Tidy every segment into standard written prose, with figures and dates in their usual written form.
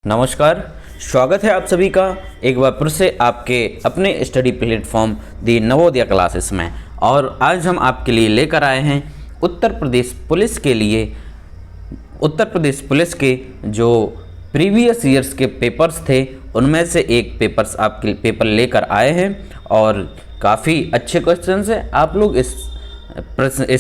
नमस्कार, स्वागत है आप सभी का एक बार फिर से आपके अपने स्टडी प्लेटफॉर्म दी नवोदय क्लासेस में। और आज हम आपके लिए लेकर आए हैं उत्तर प्रदेश पुलिस के जो प्रीवियस ईयर्स के पेपर्स थे उनमें से एक पेपर लेकर आए हैं और काफ़ी अच्छे क्वेश्चंस हैं। आप लोग इस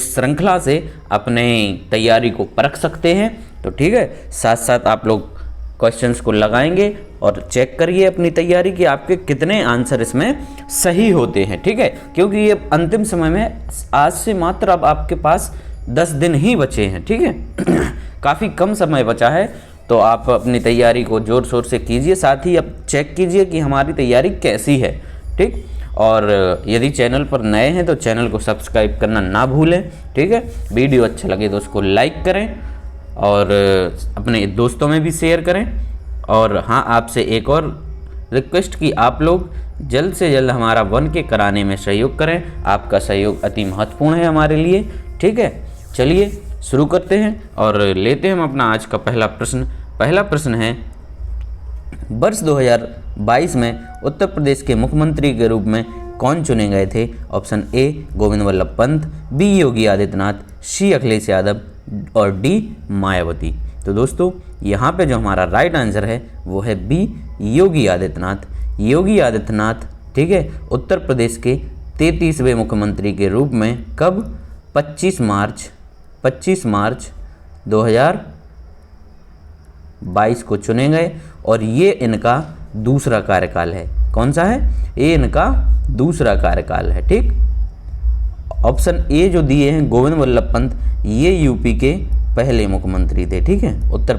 श्रृंखला से अपने तैयारी को परख सकते हैं। तो ठीक है, साथ साथ आप लोग क्वेश्चंस को लगाएंगे और चेक करिए अपनी तैयारी कि आपके कितने आंसर इसमें सही होते हैं। ठीक है, क्योंकि ये अंतिम समय में आज से मात्र अब आपके पास 10 दिन ही बचे हैं। ठीक है काफ़ी कम समय बचा है, तो आप अपनी तैयारी को ज़ोर शोर से कीजिए। साथ ही अब चेक कीजिए कि हमारी तैयारी कैसी है। ठीक, और यदि चैनल पर नए हैं तो चैनल को सब्सक्राइब करना ना भूलें। ठीक है, वीडियो अच्छा लगे तो उसको लाइक करें और अपने दोस्तों में भी शेयर करें। और हाँ, आपसे एक और रिक्वेस्ट कि आप लोग जल्द से जल्द हमारा 1K कराने में सहयोग करें। आपका सहयोग अति महत्वपूर्ण है हमारे लिए। ठीक है, चलिए शुरू करते हैं और लेते हैं हम अपना आज का पहला प्रश्न है, वर्ष 2022 में उत्तर प्रदेश के मुख्यमंत्री के रूप में कौन चुने गए थे? Option A Govind Vallabh Pant, B Yogi Adityanath, C Akhilesh Yadav और डी मायावती। तो दोस्तों यहाँ पे जो हमारा राइट आंसर है वो है बी योगी आदित्यनाथ। योगी आदित्यनाथ, ठीक है, उत्तर प्रदेश के 33वें मुख्यमंत्री के रूप में कब? 25 मार्च 2022 को चुने गए और ये इनका दूसरा कार्यकाल है। कौन सा है? ये इनका दूसरा कार्यकाल है। ठीक, ऑप्शन ए जो दिए हैं गोविंद वल्लभ पंत, ये यूपी के पहले मुख्यमंत्री थे। ठीक है, उत्तर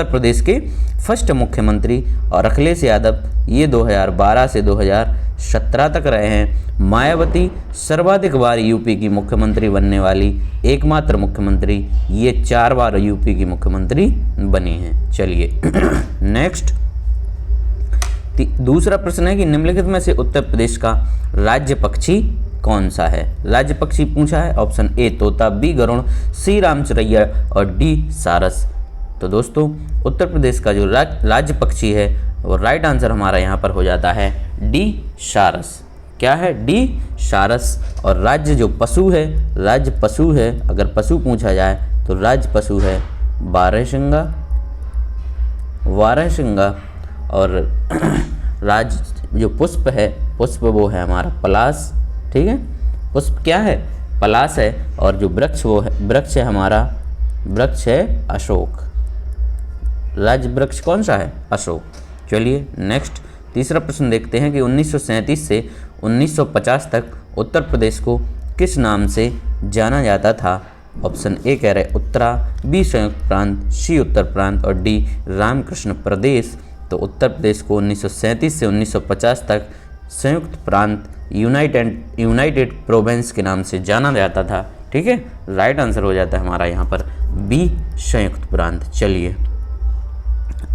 प्रदेश के फर्स्ट मुख्यमंत्री। और अखिलेश यादव ये 2012 से 2017 तक रहे हैं। मायावती सर्वाधिक बार यूपी की मुख्यमंत्री बनने वाली एकमात्र मुख्यमंत्री, ये 4 बार यूपी की मुख्यमंत्री बनी हैं। चलिए नेक्स्ट दूसरा प्रश्न है कि निम्नलिखित में से उत्तर प्रदेश का राज्य पक्षी कौन सा है? राज्य पक्षी पूछा है। ऑप्शन ए तोता, बी गरुड़, सी रामचरैया और डी सारस। तो दोस्तों उत्तर प्रदेश का जो राज्य पक्षी है वो राइट आंसर हमारा यहाँ पर हो जाता है डी सारस। क्या है? डी सारस। और राज्य जो पशु है, अगर पशु पूछा जाए तो राज्य पशु है बारहसिंगा। और राज्य जो पुष्प है, वो है हमारा पलाश। ठीक है, पुष्प क्या है? पलाश है। और जो वृक्ष है हमारा, वृक्ष है अशोक। राज्य वृक्ष कौन सा है? अशोक। चलिए नेक्स्ट तीसरा प्रश्न देखते हैं कि 1937 से 1950 तक उत्तर प्रदेश को किस नाम से जाना जाता था? ऑप्शन ए कह रहे उत्तरा, बी संयुक्त प्रांत, सी उत्तर प्रांत और डी रामकृष्ण प्रदेश। तो उत्तर प्रदेश को 1937 से 1950 तक संयुक्त प्रांत, यूनाइटेड प्रोविंस के नाम से जाना जाता था। ठीक है, राइट आंसर हो जाता है हमारा यहाँ पर बी संयुक्त प्रांत। चलिए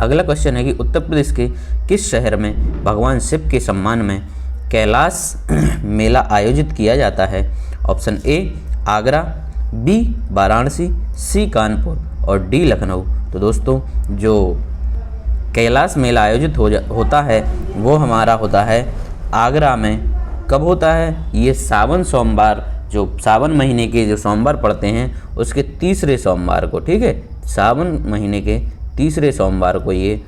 अगला क्वेश्चन है कि उत्तर प्रदेश के किस शहर में भगवान शिव के सम्मान में कैलाश मेला आयोजित किया जाता है? Option A Agra, B Varanasi, C Kanpur और डी लखनऊ। तो दोस्तों जो कैलाश मेला आयोजित होता है वो हमारा होता है आगरा में। कब होता है? ये सावन सोमवार, जो सावन महीने के जो सोमवार पड़ते हैं उसके तीसरे सोमवार को। ठीक है, सावन महीने के तीसरे सोमवार को ये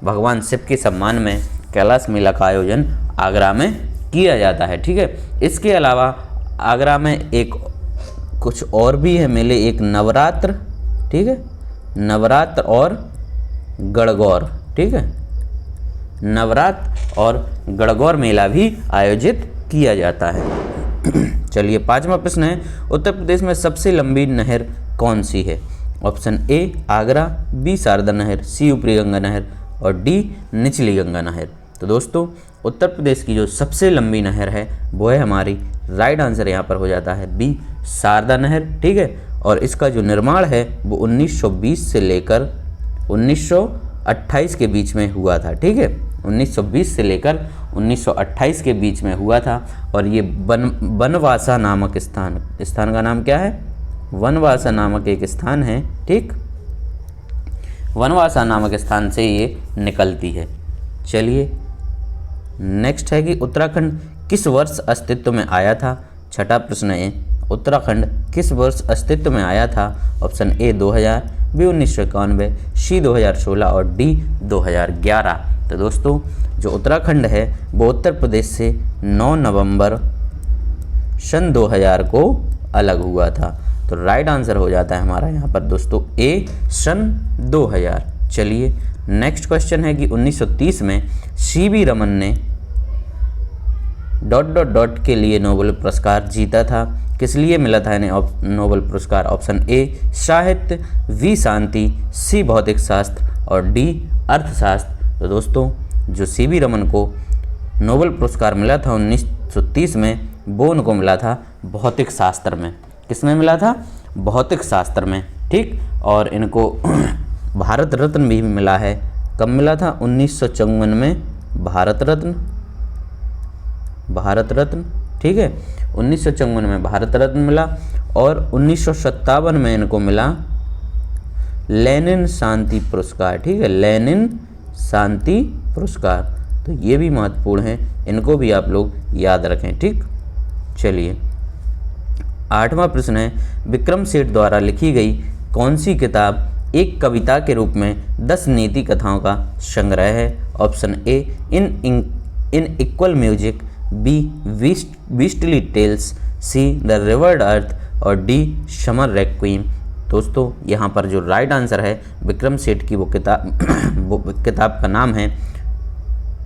भगवान शिव के सम्मान में कैलाश मेला का आयोजन आगरा में किया जाता है। ठीक है, इसके अलावा आगरा में एक कुछ और भी है मेले, एक नवरात्र। ठीक है, नवरात्र और गणगौर। ठीक है, नवरात्र और गणगौर मेला भी आयोजित किया जाता है। चलिए पांचवा प्रश्न है, उत्तर प्रदेश में सबसे लंबी नहर कौन सी है? Option A Agra, B Sharda नहर, सी ऊपरी गंगा नहर और डी निचली गंगा नहर। तो दोस्तों उत्तर प्रदेश की जो सबसे लंबी नहर है वो है हमारी, राइट आंसर यहाँ पर हो जाता है बी शारदा नहर। ठीक है, और इसका जो निर्माण है वो 1920 से लेकर 1928 के बीच में हुआ था। ठीक है, 1920 से लेकर 1928 के बीच में हुआ था। और ये बनवासा नामक स्थान का नाम क्या है? वनवासा नामक एक स्थान है। ठीक, वनवासा नामक स्थान से ये निकलती है। चलिए नेक्स्ट है कि उत्तराखंड किस वर्ष अस्तित्व में आया था। छठा प्रश्न है, उत्तराखंड किस वर्ष अस्तित्व में आया था। ऑप्शन ए 2000, बी 1991, सी 2016 और डी 2011। तो दोस्तों जो उत्तराखंड है वो उत्तर प्रदेश से 9 नवंबर सन 2000 को अलग हुआ था। तो राइट आंसर हो जाता है हमारा यहाँ पर दोस्तों ए सन 2000। चलिए नेक्स्ट क्वेश्चन है कि 1930 में सीवी रमन ने ... के लिए नोबेल पुरस्कार जीता था। किस लिए मिला था इन्हें नोबेल पुरस्कार। ऑप्शन ए साहित्य, बी शांति, सी भौतिक शास्त्र और डी अर्थशास्त्र। तो दोस्तों जो सीवी रमन को नोबेल पुरस्कार मिला था 1930 में, वो उनको मिला था भौतिक शास्त्र में। किस में मिला था? भौतिक शास्त्र में। ठीक, और इनको भारत रत्न भी मिला है। कब मिला था? 1954 में भारत रत्न। ठीक है, 1954 में भारत रत्न मिला और 1957 में इनको मिला लेनिन शांति पुरस्कार। ठीक है, लेनिन शांति पुरस्कार। तो ये भी महत्वपूर्ण है, इनको भी आप लोग याद रखें। ठीक, चलिए 8वां प्रश्न है, विक्रम सेठ द्वारा लिखी गई कौन सी किताब एक कविता के रूप में 10 नीति कथाओं का संग्रह है। Option A in equal music, B beastly tales, C the rivered earth और डी समर रेक्विम। दोस्तों यहाँ पर जो राइट आंसर है विक्रम सेठ की वो किताब का नाम है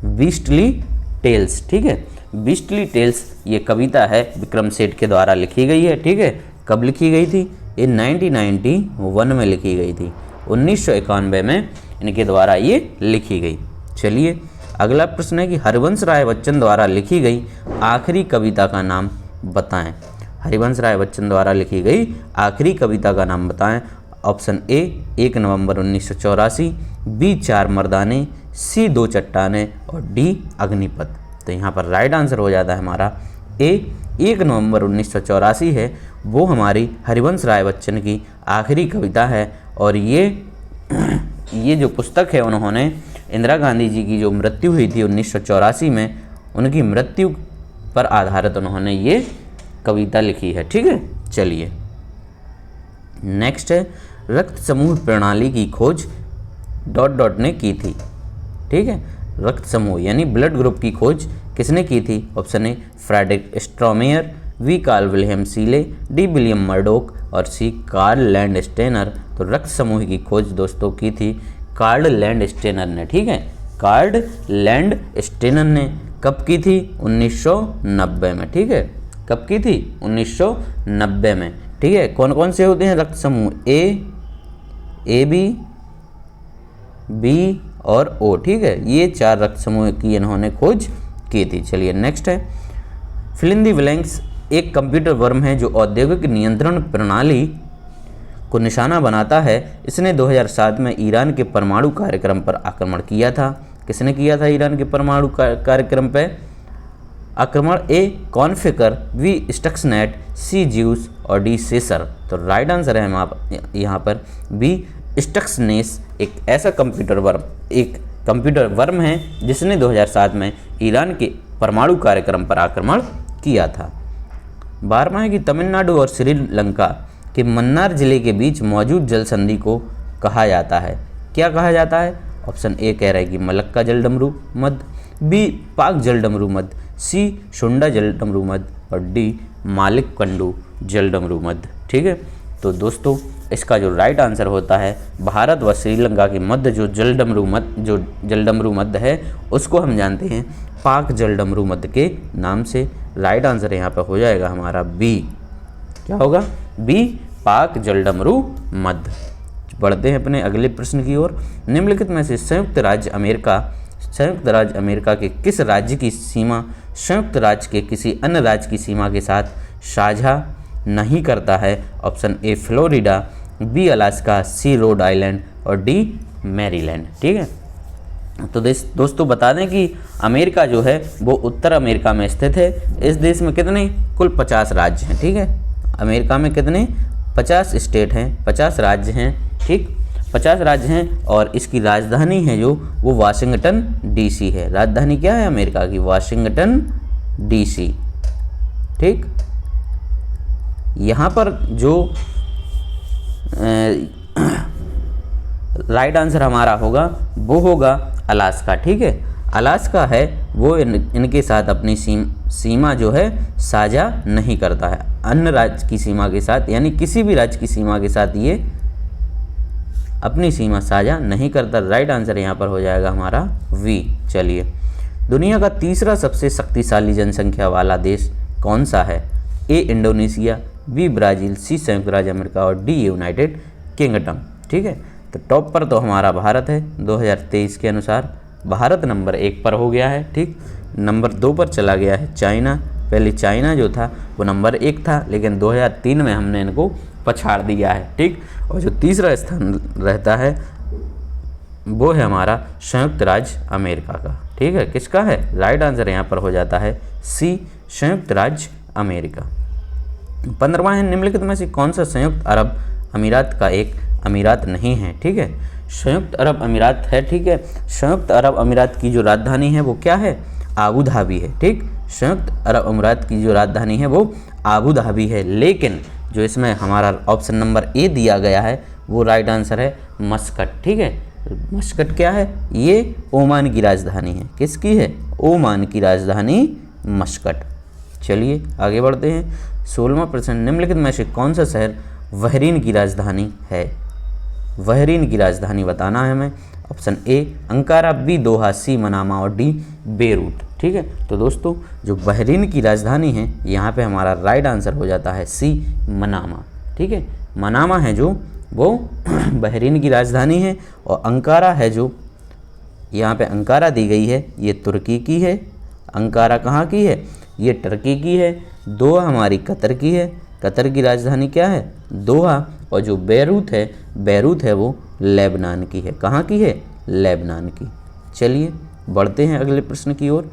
बीस्टली टेल्स। ठीक है, बीस्टली टेल्स ये कविता है विक्रम सेठ के द्वारा लिखी गई है। ठीक है, कब लिखी गई थी? ये 1991 में लिखी गई थी। 1991 में इनके द्वारा ये लिखी गई। चलिए अगला प्रश्न है कि हरिवंश राय बच्चन द्वारा लिखी गई आखिरी कविता का नाम बताएं। हरिवंश राय बच्चन द्वारा लिखी गई आखिरी कविता का नाम बताएं। ऑप्शन ए 1 नवंबर 1984, बी 4 मर्दाने, सी 2 चट्टाने और डी अग्निपथ। तो यहाँ पर राइट आंसर हो जाता है हमारा ए 1 नवंबर 1984 है। वो हमारी हरिवंश राय बच्चन की आखिरी कविता है। और ये जो पुस्तक है उन्होंने इंदिरा गांधी जी की जो मृत्यु हुई थी 1984 में, उनकी मृत्यु पर आधारित उन्होंने ये कविता लिखी है। ठीक है, चलिए नेक्स्ट है, रक्त समूह प्रणाली की खोज ... ने की थी। ठीक है, रक्त समूह यानी ब्लड ग्रुप की खोज किसने की थी? Option A Frederick Stromeyer, B Carl William Scheele, D William Murdoch और सी कार्ल लैंडस्टेनर। तो रक्त समूह की खोज दोस्तों की थी कार्ल लैंडस्टेनर ने। ठीक है, कार्ल लैंडस्टेनर ने कब की थी? 1990 में। ठीक है, कब की थी? 1990 में। ठीक है, कौन कौन से होते हैं रक्त समूह? ए बी और ओ। ठीक है, ये 4 रक्त समूह की इन्होंने खोज की थी। चलिए नेक्स्ट है, फिल इन द ब्लैंक्स एक कंप्यूटर वर्म है जो औद्योगिक नियंत्रण प्रणाली को निशाना बनाता है। इसने 2007 में ईरान के परमाणु कार्यक्रम पर आक्रमण किया था। किसने किया था ईरान के परमाणु कार्यक्रम पर आक्रमण? A Conficker, B Stuxnet, C Zeus और डी सेसर। तो राइट आंसर है यहाँ पर बी स्टक्सनेस। एक ऐसा कंप्यूटर वर्म है जिसने 2007 में ईरान के परमाणु कार्यक्रम पर आक्रमण किया था। 12वां है कि तमिलनाडु और श्रीलंका के मन्नार जिले के बीच मौजूद जल संधि को कहा जाता है। क्या कहा जाता है? ऑप्शन ए कह रहा है कि मलक्का जलडमरू मध्य, बी पाक जलडमरू मध्य, सी शुंडा जलडमरू मध्य और डी मालिक कंडू जलडमरू मध्य। ठीक है, तो दोस्तों इसका जो राइट आंसर होता है भारत व श्रीलंका के मध्य जो जलडमरू मध्य है उसको हम जानते हैं पाक जलडमरू मध्य के नाम से। राइट आंसर यहाँ पर हो जाएगा हमारा बी। क्या होगा? बी पाक जलडमरू मध्य। बढ़ते हैं अपने अगले प्रश्न की ओर। निम्नलिखित में से संयुक्त राज्य अमेरिका के किस राज्य की सीमा संयुक्त राज्य के किसी अन्य राज्य की सीमा के साथ साझा नहीं करता है? Option A Florida, B Alaska, C Rhode Island और डी मैरीलैंड। ठीक है, तो दोस्तों बता दें कि अमेरिका जो है वो उत्तर अमेरिका में स्थित है। इस देश में कितने कुल 50 राज्य हैं। ठीक है, अमेरिका में कितने 50 स्टेट हैं, 50 राज्य हैं। ठीक, 50 राज्य हैं और इसकी राजधानी है जो वो वाशिंगटन डीसी है। राजधानी क्या है अमेरिका की? Washington DC. ठीक, यहाँ पर जो राइट आंसर हमारा होगा वो होगा अलास्का। ठीक है, अलास्का है वो इनके साथ अपनी सीमा जो है साझा नहीं करता है अन्य राज्य की सीमा के साथ, यानी किसी भी राज्य की सीमा के साथ ये अपनी सीमा साझा नहीं करता। राइट आंसर यहाँ पर हो जाएगा हमारा वी। चलिए, दुनिया का तीसरा सबसे शक्तिशाली जनसंख्या वाला देश कौन सा है? ए इंडोनेशिया, बी ब्राज़ील, सी संयुक्त राज्य अमेरिका और डी यूनाइटेड किंगडम। ठीक है, तो टॉप पर तो हमारा भारत है। 2023 के अनुसार भारत नंबर 1 पर हो गया है। ठीक, नंबर 2 पर चला गया है चाइना। पहले चाइना जो था वो नंबर 1 था, लेकिन 2003 में हमने इनको पछाड़ दिया है। ठीक, और जो तीसरा स्थान रहता है वो है हमारा संयुक्त राज्य अमेरिका का। ठीक है, किसका है? राइट आंसर यहाँ पर हो जाता है सी, संयुक्त राज्य अमेरिका। 15वां है, निम्नलिखित में से कौन सा संयुक्त अरब अमीरात का एक अमीरात नहीं है? ठीक है, संयुक्त अरब अमीरात है। ठीक है, संयुक्त अरब अमीरात की जो राजधानी है वो क्या है? आबू धाबी है। ठीक, संयुक्त अरब अमीरात की जो राजधानी है वो आबू धाबी है, लेकिन जो इसमें हमारा ऑप्शन नंबर ए दिया गया है वो राइट आंसर है मस्कट। ठीक है, मस्कट क्या है? ये ओमान की राजधानी है। किसकी है? ओमान की राजधानी मस्कट। चलिए आगे बढ़ते हैं। 16वां प्रश्न, निम्नलिखित में से कौन सा शहर बहरीन की राजधानी है? बहरीन की राजधानी बताना है हमें। Option A Ankara, B Doha, C Manama और डी बेरूत। ठीक है, तो दोस्तों जो बहरीन की राजधानी है यहाँ पे हमारा राइट आंसर हो जाता है सी मनामा। ठीक है, मनामा है जो वो बहरीन की राजधानी है, और अंकारा है जो यहाँ पे अंकारा दी गई है ये तुर्की की है। अंकारा कहाँ की है? ये टर्की की है। दोहा हमारी कतर की है। कतर की राजधानी क्या है? दोहा। और जो बेरूत है वो लेबनान की है। कहाँ की है? लेबनान की। चलिए बढ़ते हैं अगले प्रश्न की ओर।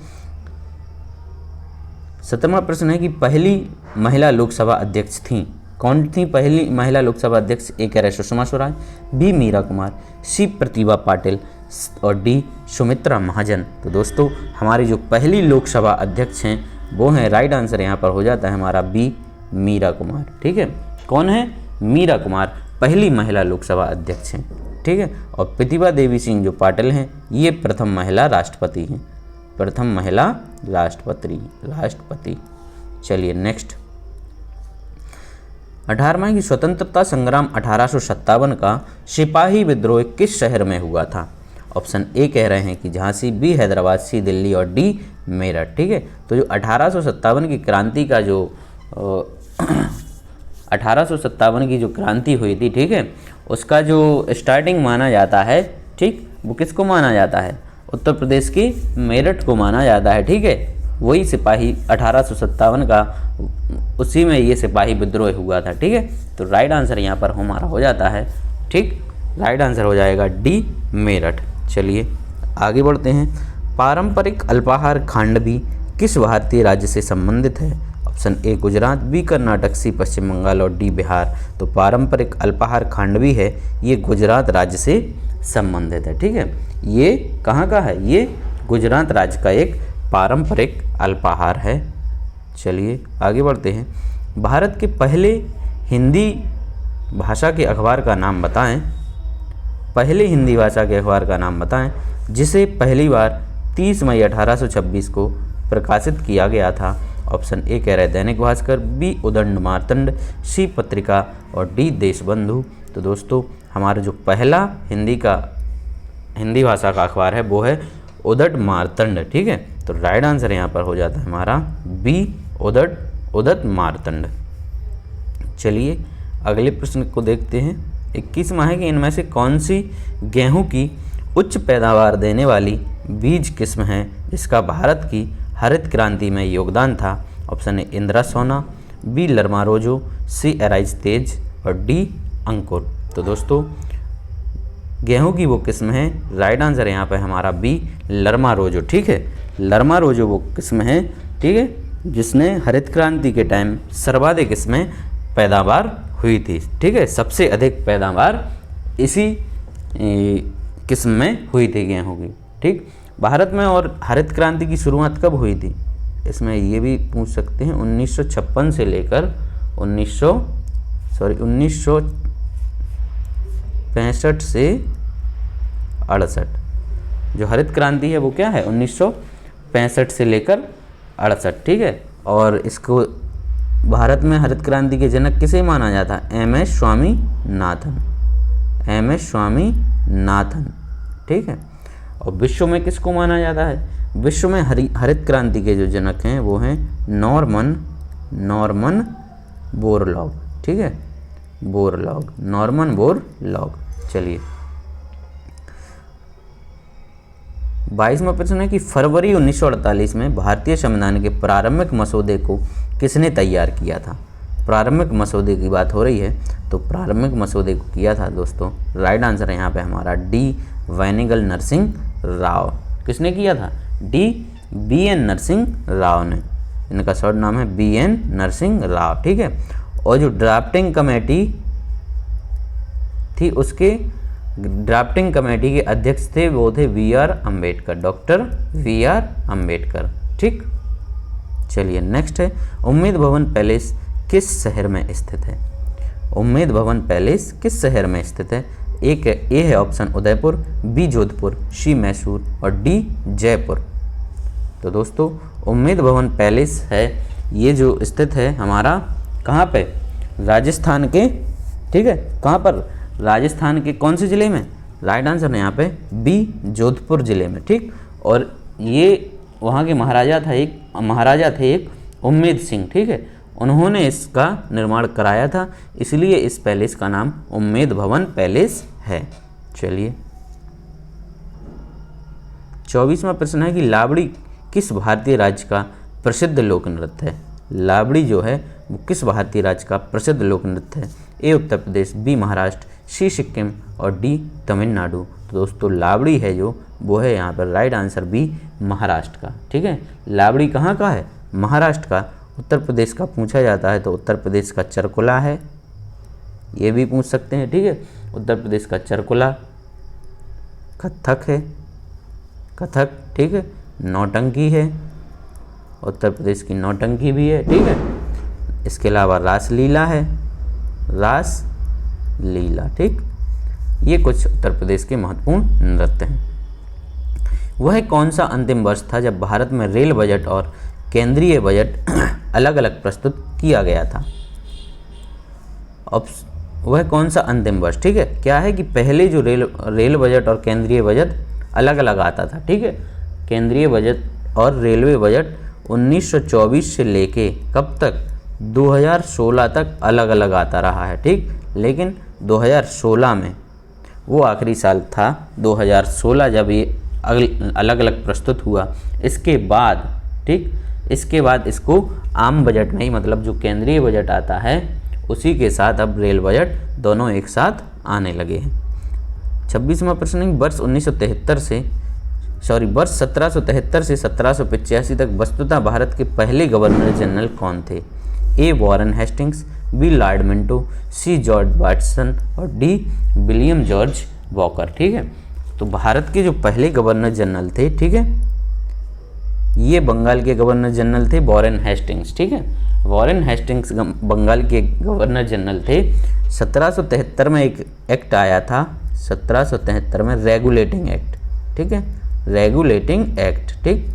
17वां प्रश्न है कि पहली महिला लोकसभा अध्यक्ष थी। कौन थी पहली महिला लोकसभा अध्यक्ष? ए कह रहे सुषमा स्वराज, बी मीरा कुमार, सी प्रतिभा पाटिल और डी सुमित्रा महाजन। तो दोस्तों हमारी जो पहली लोकसभा अध्यक्ष हैं वो हैं, राइट आंसर यहाँ पर हो जाता है हमारा बी मीरा कुमार। ठीक है, कौन है? मीरा कुमार पहली महिला लोकसभा अध्यक्ष हैं। ठीक है, और प्रतिभा देवी सिंह जो पाटिल हैं ये प्रथम महिला राष्ट्रपति हैं। प्रथम महिला राष्ट्रपति। चलिए नेक्स्ट। 18वां की स्वतंत्रता संग्राम 1857 का सिपाही विद्रोह किस शहर में हुआ था? ऑप्शन ए कह रहे हैं कि झांसी, बी हैदराबाद, सी दिल्ली और डी मेरठ। ठीक है, तो जो 1857 की क्रांति का जो 1857 की जो क्रांति हुई थी, ठीक है, उसका जो स्टार्टिंग माना जाता है, ठीक, वो किसको माना जाता है? उत्तर प्रदेश की मेरठ को माना जाता है। ठीक है, वही सिपाही 1857 का उसी में ये सिपाही विद्रोह हुआ था। ठीक है, तो राइट आंसर यहाँ पर हमारा हो जाता है, ठीक, राइट आंसर हो जाएगा डी मेरठ। चलिए आगे बढ़ते हैं। पारंपरिक अल्पाहार खांडवी किस भारतीय राज्य से संबंधित है? Option A Gujarat, B Karnataka, C Paschim Bangal और डी बिहार। तो पारंपरिक अल्पाहार खांडवी है ये गुजरात राज्य से संबंधित है। ठीक है, ये कहाँ का है? ये गुजरात राज्य का एक पारंपरिक अल्पाहार है। चलिए आगे बढ़ते हैं। भारत के पहले हिंदी भाषा के अखबार का नाम बताएं। पहले हिंदी भाषा के अखबार का नाम बताएं जिसे पहली बार 30 मई 1826 को प्रकाशित किया गया था। ऑप्शन ए कह रहे दैनिक भास्कर, बी उदंड मार्तंड, सी पत्रिका और डी देशबंधु। तो दोस्तों हमारा जो पहला हिंदी भाषा का अखबार है वो है उदंड मार्तंड। ठीक है, तो राइट आंसर यहाँ पर हो जाता है हमारा बी उदंड मार्तंड। चलिए अगले प्रश्न को देखते हैं। 21वां है कि इनमें से कौन सी गेहूं की उच्च पैदावार देने वाली बीज किस्म है जिसका भारत की हरित क्रांति में योगदान था? ऑप्शन ए इंदिरा सोना, बी लरमा रोजो, सी एराइज तेज और डी अंकुर। तो दोस्तों गेहूं की वो किस्म है, राइट आंसर यहाँ पे हमारा बी लरमा रोजो। ठीक है, लरमा रोजो वो किस्म है, ठीक है, जिसने हरित क्रांति के टाइम सर्वाधिक इसमें पैदावार हुई थी। ठीक है, सबसे अधिक पैदावार इसी किस्म में हुई थी गेहूँ की। ठीक, भारत में और हरित क्रांति की शुरुआत कब हुई थी, इसमें ये भी पूछ सकते हैं। 1956 से लेकर 1965 से 68। जो हरित क्रांति है वो क्या है, 1965 से लेकर 68। ठीक है, और इसको भारत में हरित क्रांति के जनक किसे माना जाता है, एम.एस. स्वामीनाथन, एम.एस. स्वामीनाथन। ठीक है, और विश्व में किसको माना जाता है, विश्व में हरित क्रांति के जो जनक हैं वो हैं नॉर्मन बोरलॉग। ठीक है, बोरलॉग, नॉर्मन बोरलॉग। चलिए 22वां प्रश्न है कि फरवरी 1948 में भारतीय संविधान के प्रारंभिक मसौदे को किसने तैयार किया था। प्रारंभिक मसौदे की बात हो रही है, तो प्रारंभिक मसौदे को किया था दोस्तों, राइट आंसर है यहाँ पे हमारा डी वैनिगल नरसिंह राव। किसने किया था, बी.एन. नरसिंह राव ने। इनका शॉर्ट नाम है बी.एन. नरसिंह राव। ठीक है, और जो ड्राफ्टिंग कमेटी थी, उसके ड्राफ्टिंग कमेटी के अध्यक्ष थे वो थे VR. Ambedkar, doctor VR. Ambedkar. ठीक, चलिए नेक्स्ट है, उम्मेद भवन पैलेस किस शहर में स्थित है। उम्मेद भवन पैलेस किस शहर में स्थित है। एक ए है ऑप्शन उदयपुर, बी जोधपुर, सी मैसूर और डी जयपुर। तो दोस्तों उम्मेद भवन पैलेस है ये जो स्थित है हमारा कहाँ पे, राजस्थान के। ठीक है, कहाँ पर, राजस्थान के कौन से ज़िले में, राइट आंसर है यहाँ पे बी जोधपुर ज़िले में। ठीक, और ये वहाँ के महाराजा थे एक उम्मेद सिंह। ठीक है, उन्होंने इसका निर्माण कराया था, इसलिए इस पैलेस का नाम उम्मेद भवन पैलेस है। चलिए 24वां प्रश्न है कि लावड़ी किस भारतीय राज्य का प्रसिद्ध लोक नृत्य है। लावड़ी जो है वो किस भारतीय राज्य का प्रसिद्ध लोक नृत्य है। ए उत्तर प्रदेश, बी महाराष्ट्र, सी सिक्किम और डी तमिलनाडु। तो दोस्तों लावड़ी है जो वो है यहाँ पर राइट आंसर बी महाराष्ट्र का। ठीक है, लावड़ी कहाँ का है, महाराष्ट्र का। उत्तर प्रदेश का पूछा जाता है तो उत्तर प्रदेश का चरकुला है, ये भी पूछ सकते हैं। ठीक है, उत्तर प्रदेश का चरकुला, कथक है, कथक। ठीक है, नौटंकी है, उत्तर प्रदेश की नौटंकी भी है। ठीक है, इसके अलावा रासलीला है, रासलीला। ठीक, ये कुछ उत्तर प्रदेश के महत्वपूर्ण नृत्य हैं। वह कौन सा अंतिम वर्ष था जब भारत में रेल बजट और केंद्रीय बजट अलग अलग प्रस्तुत किया गया था। वह कौन सा अंतिम वर्ष, ठीक है, क्या है कि पहले जो रेल बजट और केंद्रीय बजट अलग अलग आता था। ठीक है, केंद्रीय बजट और रेलवे बजट 1924 से लेके कब तक, 2016 तक अलग अलग आता रहा है। ठीक, लेकिन 2016 में वो आखिरी साल था 2016 जब ये अलग अलग प्रस्तुत हुआ। इसके बाद, ठीक, इसके बाद इसको आम बजट नहीं, मतलब जो केंद्रीय बजट आता है उसी के साथ अब रेल बजट दोनों एक साथ आने लगे हैं। 26वां प्रश्न, वर्ष 1773 से 1785 तक वस्तुतः भारत के पहले गवर्नर जनरल कौन थे। A Warren Hastings, B Lord Minto, C George Watson और डी विलियम जॉर्ज वॉकर। ठीक है, तो भारत के जो पहले गवर्नर जनरल थे, ठीक है, ये बंगाल के गवर्नर जनरल थे वॉरेन हेस्टिंग्स। ठीक है, वॉरेन हेस्टिंग्स बंगाल के गवर्नर जनरल थे। 1773 में एक एक्ट आया था, 1773 में रेगुलेटिंग एक्ट। ठीक है, रेगुलेटिंग एक्ट। ठीक,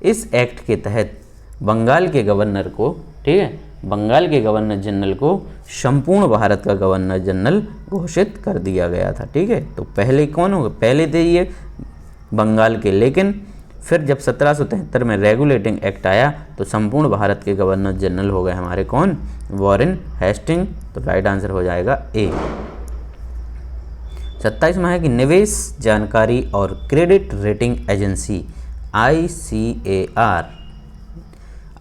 इस एक्ट के तहत बंगाल के गवर्नर को, ठीक है, बंगाल के गवर्नर जनरल को संपूर्ण भारत का गवर्नर जनरल घोषित कर दिया गया था। ठीक है, तो पहले कौन होगा, पहले थे ये बंगाल के, लेकिन फिर जब 1773 में रेगुलेटिंग एक्ट आया तो संपूर्ण भारत के गवर्नर जनरल हो गए हमारे कौन, वॉरेन हेस्टिंग। तो राइट आंसर हो जाएगा ए। 27वां है कि निवेश जानकारी और क्रेडिट रेटिंग एजेंसी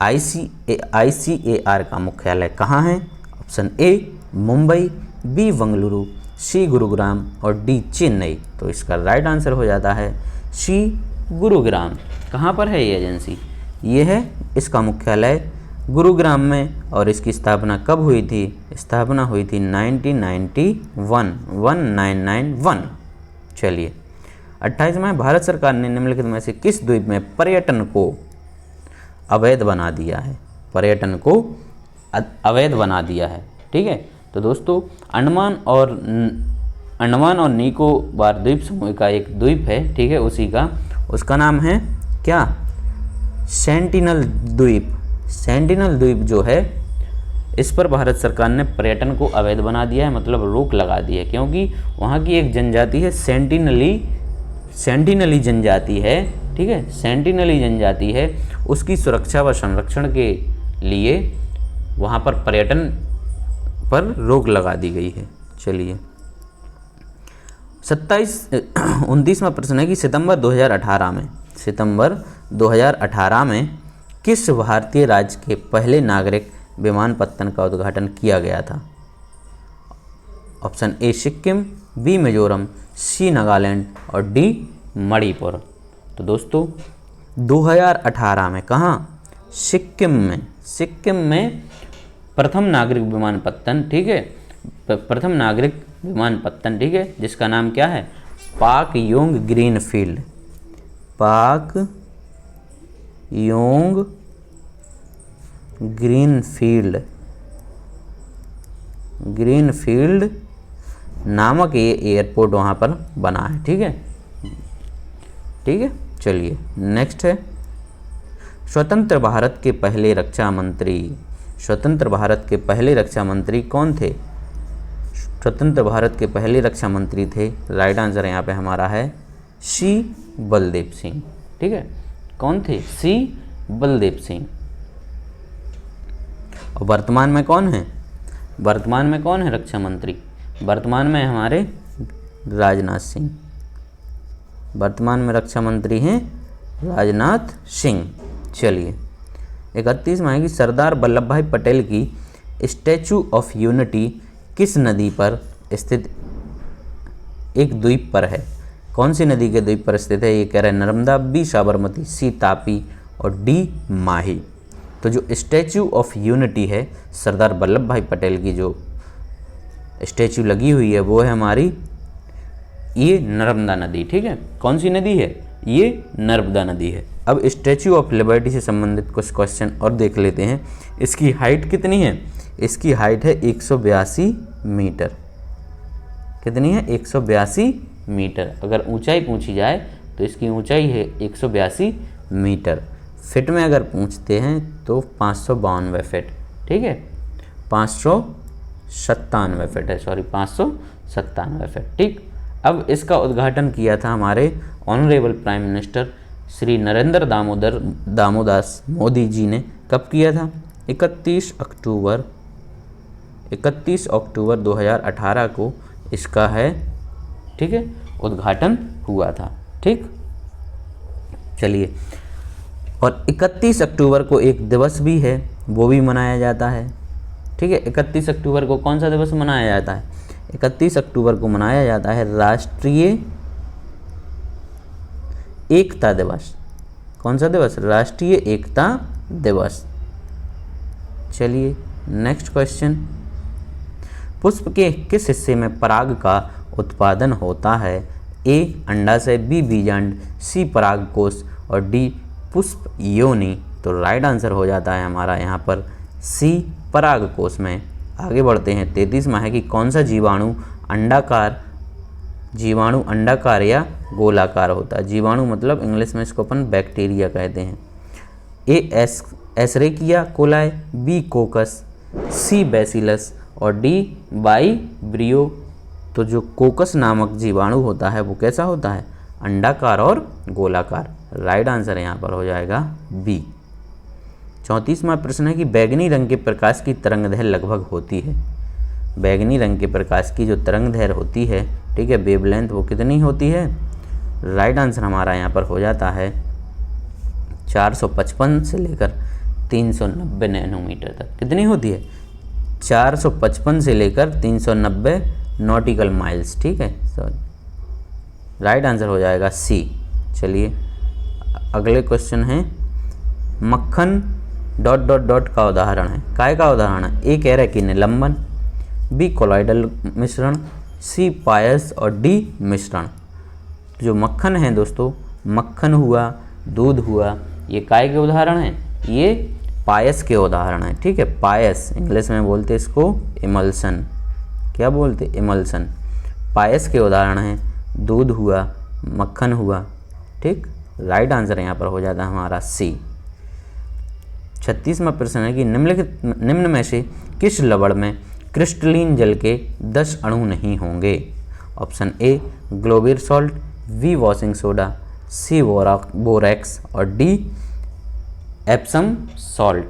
ICAR का मुख्यालय कहाँ है। Option A Mumbai, B Bengaluru, C Gurugram और डी चेन्नई। तो इसका राइट आंसर हो जाता है सी गुरुग्राम। कहाँ पर है ये एजेंसी, ये है इसका मुख्यालय गुरुग्राम में। और इसकी स्थापना कब हुई थी? स्थापना हुई थी 1991। चलिए 28वां है, भारत सरकार ने निम्नलिखित में से किस द्वीप में पर्यटन को अवैध बना दिया है? पर्यटन को अवैध बना दिया है। ठीक है, तो दोस्तों अंडमान और निकोबार द्वीप समूह का एक द्वीप है, ठीक है, उसका नाम है क्या? सेंटिनल द्वीप। सेंटिनल द्वीप जो है, इस पर भारत सरकार ने पर्यटन को अवैध बना दिया है, मतलब रोक लगा दी है, क्योंकि वहाँ की एक जनजाति है सेंटिनली जनजाति है। ठीक है, सेंटिनली जनजाति है, उसकी सुरक्षा व संरक्षण के लिए वहाँ पर पर्यटन पर रोक लगा दी गई है। चलिए 29वां प्रश्न है कि सितंबर 2018 में किस भारतीय राज्य के पहले नागरिक विमानपत्तन का उद्घाटन किया गया था? Option A Sikkim, B Mizoram, C Nagaland और डी मणिपुर। तो दोस्तों 2018 में कहाँ? सिक्किम में प्रथम नागरिक विमानपत्तन, ठीक है, प्रथम नागरिक विमानपत्तन, ठीक है, जिसका नाम क्या है? पाक योंग ग्रीनफील्ड नामक ये एयरपोर्ट वहाँ पर बना है। ठीक है, चलिए नेक्स्ट है, स्वतंत्र भारत के पहले रक्षा मंत्री कौन थे? स्वतंत्र भारत के पहले रक्षा मंत्री थे, राइट आंसर यहाँ पे हमारा है सी बलदेव सिंह। ठीक है, कौन थे? सी बलदेव सिंह। और वर्तमान में कौन है रक्षा मंत्री? वर्तमान में हमारे राजनाथ सिंह। वर्तमान में रक्षा मंत्री हैं राजनाथ सिंह। चलिए 31वां है कि सरदार वल्लभ भाई पटेल की स्टैचू ऑफ यूनिटी किस नदी पर स्थित एक द्वीप पर है? कौन सी नदी के द्वीप पर स्थित है? ये कह रहे हैं नर्मदा, बी साबरमती, सी तापी और डी माही। तो जो स्टैचू ऑफ यूनिटी है, सरदार वल्लभ भाई पटेल की जो स्टैचू लगी हुई है, वो है हमारी ये नर्मदा नदी। ठीक है, कौन सी नदी है? ये नर्मदा नदी है। अब स्टैचू ऑफ लिबर्टी से संबंधित कुछ क्वेश्चन और देख लेते हैं। इसकी हाइट कितनी है? इसकी हाइट है 182 मीटर। कितनी है? 182 मीटर। अगर ऊंचाई पूछी जाए तो इसकी ऊंचाई है 182 मीटर। फिट में अगर पूछते हैं तो 552 फिट। ठीक है, 597 फिट है, 597 फिट। ठीक, अब इसका उद्घाटन किया था हमारे honourable prime minister Shri Narendra Damodardas Modi ji ने। कब किया था? 31 अक्टूबर 2018 को इसका है, ठीक है, उद्घाटन हुआ था। ठीक, चलिए, और 31 अक्टूबर को एक दिवस भी है, वो भी मनाया जाता है। ठीक है, 31 अक्टूबर को कौन सा दिवस मनाया जाता है? 31 अक्टूबर को मनाया जाता है राष्ट्रीय एकता दिवस। कौन सा दिवस? राष्ट्रीय एकता दिवस। चलिए नेक्स्ट क्वेश्चन, पुष्प के किस हिस्से में पराग का उत्पादन होता है? ए अंडाशय, बी बीजांड, सी परागकोश और डी पुष्प योनि। तो राइट आंसर हो जाता है हमारा यहाँ पर सी परागकोश में। आगे बढ़ते हैं, 33वां है कि कौन सा जीवाणु अंडाकार या गोलाकार होता है? जीवाणु मतलब इंग्लिश में इसको अपन बैक्टीरिया कहते हैं। ए एस्चेरिचिया कोलाई, बी कोकस, सी बैसिलस और डी वाइब्रियो। तो जो कोकस नामक जीवाणु होता है वो कैसा होता है? अंडाकार और गोलाकार। राइट आंसर यहाँ पर हो जाएगा बी। 34वां प्रश्न है कि बैगनी रंग के प्रकाश की तरंगदैर्घ्य लगभग होती है। बैगनी रंग के प्रकाश की जो तरंगदैर्घ्य होती है, ठीक है, वेवलेंथ, वो कितनी होती है? राइट आंसर हमारा यहाँ पर हो जाता है 455 से लेकर 390 नैनोमीटर तक। कितनी होती है? 455 से लेकर 390 नॉटिकल माइल्स। ठीक है, राइट आंसर हो जाएगा सी। चलिए अगले क्वेश्चन है, मक्खन डॉट डॉट डॉट का उदाहरण है, काय का उदाहरण है? ए कह रहा है कि निलंबन, बी कोलॉइडल मिश्रण, सी पायस और डी मिश्रण। जो मक्खन है दोस्तों, मक्खन हुआ, दूध हुआ, ये काय के उदाहरण हैं? ये पायस के उदाहरण हैं। ठीक है, पायस इंग्लिश में बोलते इसको इमल्सन। क्या बोलते? इमल्सन। पायस के उदाहरण हैं, दूध हुआ, मक्खन हुआ। ठीक, राइट आंसर यहाँ पर हो जाता है हमारा सी। 36वां प्रश्न है कि निम्न में से किस लवण में क्रिस्टलीन जल के 10 अणु नहीं होंगे? Option A Glauber salt, B washing soda, C borax और डी एप्सम सॉल्ट।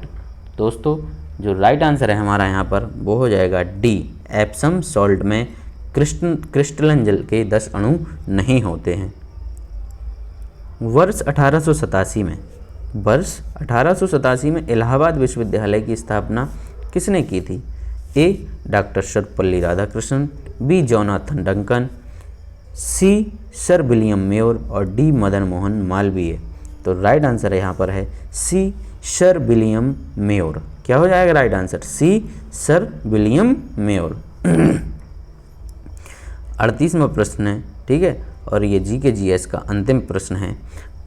दोस्तों जो राइट आंसर है हमारा यहाँ पर वो हो जाएगा डी, एप्सम सॉल्ट में क्रिस्टलन जल के 10 अणु नहीं होते हैं। वर्ष 1887 में इलाहाबाद विश्वविद्यालय की स्थापना किसने की थी? A doctor Sarvepalli Radhakrishnan, B Jonathan Duncan, C sir William Meyer और डी मदन मोहन मालवीय। तो राइट आंसर यहाँ पर है सी सर विलियम मेयर। क्या हो जाएगा राइट आंसर? सी सर विलियम मेयर। 38वां प्रश्न है, ठीक है, और ये GS का अंतिम प्रश्न है।